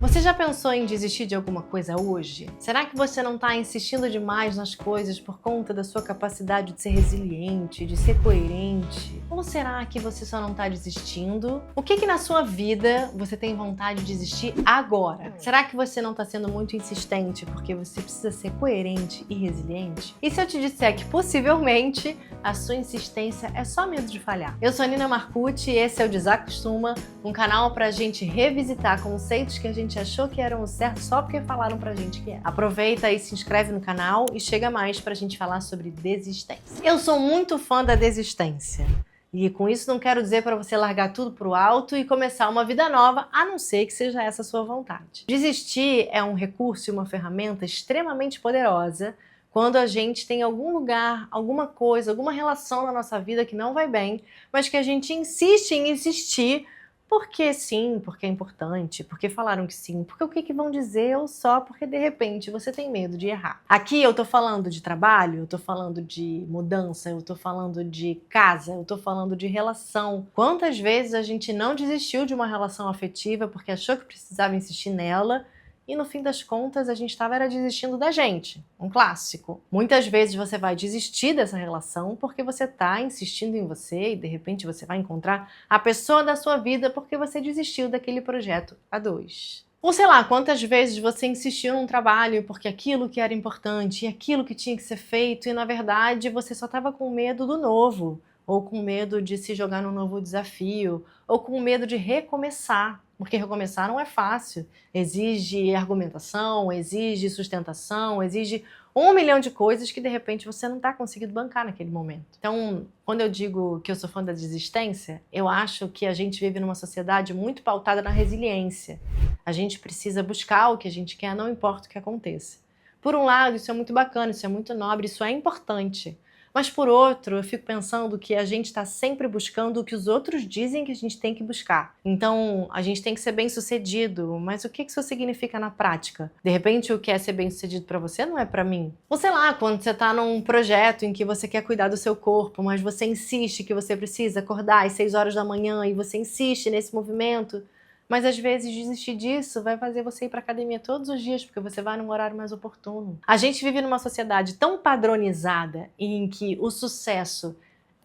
Você já pensou em desistir de alguma coisa hoje? Será que você não está insistindo demais nas coisas por conta da sua capacidade de ser resiliente, de ser coerente? Ou será que você só não está desistindo? O que na sua vida você tem vontade de desistir agora? Será que você não está sendo muito insistente porque você precisa ser coerente e resiliente? E se eu te disser que possivelmente a sua insistência é só medo de falhar? Eu sou a Nina Marcucci e esse é o Desacostuma, um canal pra gente revisitar conceitos que a gente achou que eram o certo só porque falaram pra gente que é. Aproveita e se inscreve no canal e chega mais pra gente falar sobre desistência. Eu sou muito fã da desistência. E com isso não quero dizer para você largar tudo pro alto e começar uma vida nova, a não ser que seja essa a sua vontade. Desistir é um recurso e uma ferramenta extremamente poderosa quando a gente tem algum lugar, alguma coisa, alguma relação na nossa vida que não vai bem, mas que a gente insiste em insistir porque sim, porque é importante, porque falaram que sim, porque o que vão dizer ou só porque de repente você tem medo de errar. Aqui eu tô falando de trabalho, eu tô falando de mudança, eu tô falando de casa, eu tô falando de relação. Quantas vezes a gente não desistiu de uma relação afetiva porque achou que precisava insistir nela e no fim das contas a gente estava desistindo da gente, um clássico. Muitas vezes você vai desistir dessa relação porque você está insistindo em você e de repente você vai encontrar a pessoa da sua vida porque você desistiu daquele projeto a dois. Ou sei lá, quantas vezes você insistiu num trabalho porque aquilo que era importante e aquilo que tinha que ser feito e na verdade você só estava com medo do novo, ou com medo de se jogar num novo desafio, ou com medo de recomeçar. Porque recomeçar não é fácil, exige argumentação, exige sustentação, exige 1 milhão de coisas que de repente você não está conseguindo bancar naquele momento. Então, quando eu digo que eu sou fã da desistência, eu acho que a gente vive numa sociedade muito pautada na resiliência. A gente precisa buscar o que a gente quer, não importa o que aconteça. Por um lado, isso é muito bacana, isso é muito nobre, isso é importante. Mas por outro, eu fico pensando que a gente está sempre buscando o que os outros dizem que a gente tem que buscar. Então, a gente tem que ser bem-sucedido, mas o que isso significa na prática? De repente, o que é ser bem-sucedido para você não é para mim. Ou sei lá, quando você está num projeto em que você quer cuidar do seu corpo, mas você insiste que você precisa acordar às 6 horas da manhã e você insiste nesse movimento, mas às vezes desistir disso vai fazer você ir para academia todos os dias, porque você vai num horário mais oportuno. A gente vive numa sociedade tão padronizada em que o sucesso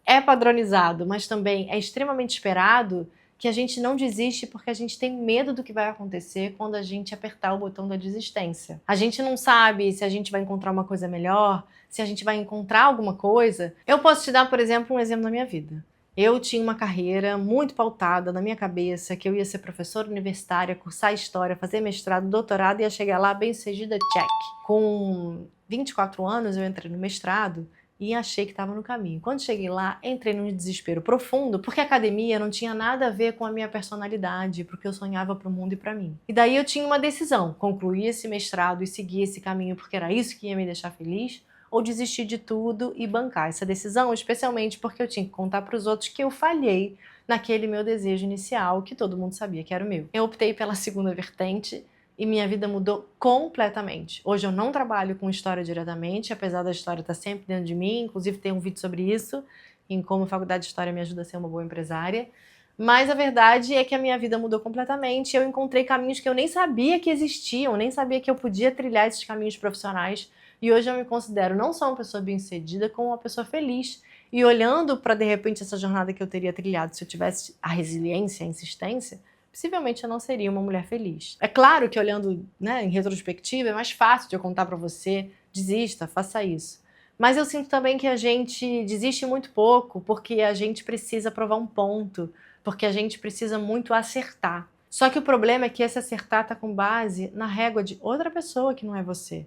é padronizado, mas também é extremamente esperado, que a gente não desiste porque a gente tem medo do que vai acontecer quando a gente apertar o botão da desistência. A gente não sabe se a gente vai encontrar uma coisa melhor, se a gente vai encontrar alguma coisa. Eu posso te dar, por exemplo, um exemplo da minha vida. Eu tinha uma carreira muito pautada na minha cabeça, que eu ia ser professora universitária, cursar história, fazer mestrado, doutorado e ia chegar lá bem-sucedida, check. Com 24 anos eu entrei no mestrado e achei que estava no caminho. Quando cheguei lá, entrei num desespero profundo, porque a academia não tinha nada a ver com a minha personalidade, porque eu sonhava para o mundo e para mim. E daí eu tinha uma decisão, concluir esse mestrado e seguir esse caminho porque era isso que ia me deixar feliz, ou desistir de tudo e bancar essa decisão, especialmente porque eu tinha que contar para os outros que eu falhei naquele meu desejo inicial, que todo mundo sabia que era o meu. Eu optei pela segunda vertente e minha vida mudou completamente. Hoje eu não trabalho com história diretamente, apesar da história estar sempre dentro de mim, inclusive tem um vídeo sobre isso, em como a faculdade de história me ajuda a ser uma boa empresária. Mas a verdade é que a minha vida mudou completamente, eu encontrei caminhos que eu nem sabia que existiam, nem sabia que eu podia trilhar esses caminhos profissionais. E hoje eu me considero não só uma pessoa bem-sucedida, como uma pessoa feliz. E olhando para, de repente, essa jornada que eu teria trilhado, se eu tivesse a resiliência, a insistência, possivelmente eu não seria uma mulher feliz. É claro que olhando, em retrospectiva, é mais fácil de eu contar para você, desista, faça isso. Mas eu sinto também que a gente desiste muito pouco, porque a gente precisa provar um ponto, porque a gente precisa muito acertar. Só que o problema é que esse acertar está com base na régua de outra pessoa que não é você.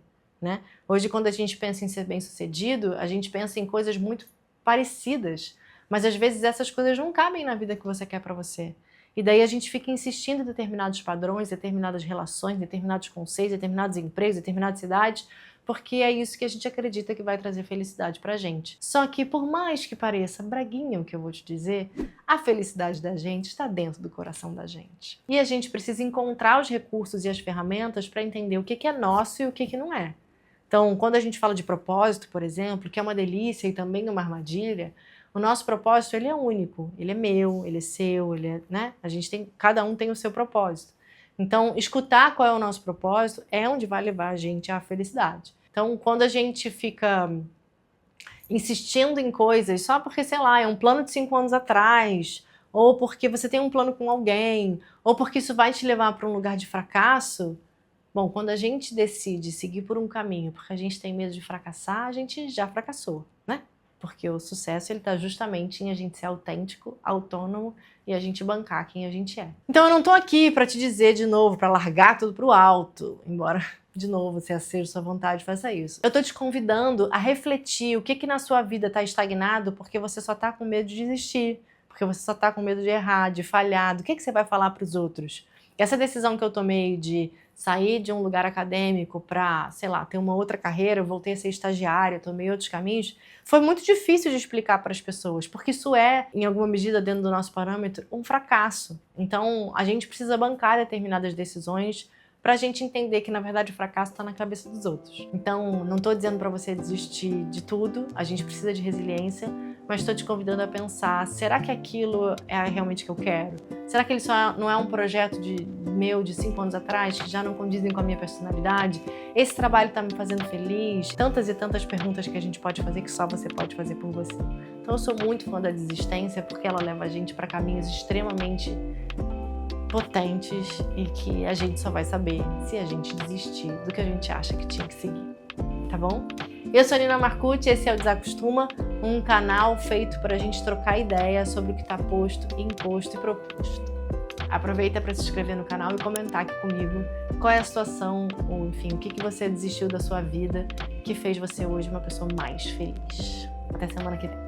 Hoje, quando a gente pensa em ser bem-sucedido, a gente pensa em coisas muito parecidas, mas às vezes essas coisas não cabem na vida que você quer para você. E daí a gente fica insistindo em determinados padrões, determinadas relações, determinados conceitos, determinados empregos, determinadas cidades, porque é isso que a gente acredita que vai trazer felicidade pra gente. Só que por mais que pareça braguinha o que eu vou te dizer, a felicidade da gente está dentro do coração da gente. E a gente precisa encontrar os recursos e as ferramentas para entender o que é nosso e o que não é. Então, quando a gente fala de propósito, por exemplo, que é uma delícia e também uma armadilha, o nosso propósito ele é único, ele é meu, ele é seu, cada um tem o seu propósito. Então, escutar qual é o nosso propósito é onde vai levar a gente à felicidade. Então, quando a gente fica insistindo em coisas só porque, sei lá, é um plano de 5 anos atrás, ou porque você tem um plano com alguém, ou porque isso vai te levar para um lugar de fracasso, bom, quando a gente decide seguir por um caminho porque a gente tem medo de fracassar, a gente já fracassou, né? Porque o sucesso ele tá justamente em a gente ser autêntico, autônomo e a gente bancar quem a gente é. Então eu não tô aqui para te dizer de novo, para largar tudo pro alto, embora de novo, se seja sua vontade, faça isso. Eu tô te convidando a refletir o que na sua vida tá estagnado porque você só tá com medo de desistir, porque você só tá com medo de errar, de falhar, do que você vai falar pros outros. Essa decisão que eu tomei de sair de um lugar acadêmico para, sei lá, ter uma outra carreira, eu voltei a ser estagiária, tomei outros caminhos, foi muito difícil de explicar para as pessoas, porque isso é, em alguma medida, dentro do nosso parâmetro, um fracasso. Então, a gente precisa bancar determinadas decisões para a gente entender que, na verdade, o fracasso está na cabeça dos outros. Então, não estou dizendo para você desistir de tudo, a gente precisa de resiliência, mas estou te convidando a pensar, será que aquilo é realmente o que eu quero? Será que ele só não é um projeto meu de 5 anos atrás, que já não condizem com a minha personalidade? Esse trabalho está me fazendo feliz? Tantas e tantas perguntas que a gente pode fazer que só você pode fazer por você. Então eu sou muito fã da desistência porque ela leva a gente para caminhos extremamente potentes e que a gente só vai saber se a gente desistir do que a gente acha que tinha que seguir. Tá bom? Eu sou a Nina Marcucci, esse é o Desacostuma, um canal feito para a gente trocar ideia sobre o que está posto, imposto e proposto. Aproveita para se inscrever no canal e comentar aqui comigo qual é a situação, ou enfim, o que você desistiu da sua vida que fez você hoje uma pessoa mais feliz. Até semana que vem.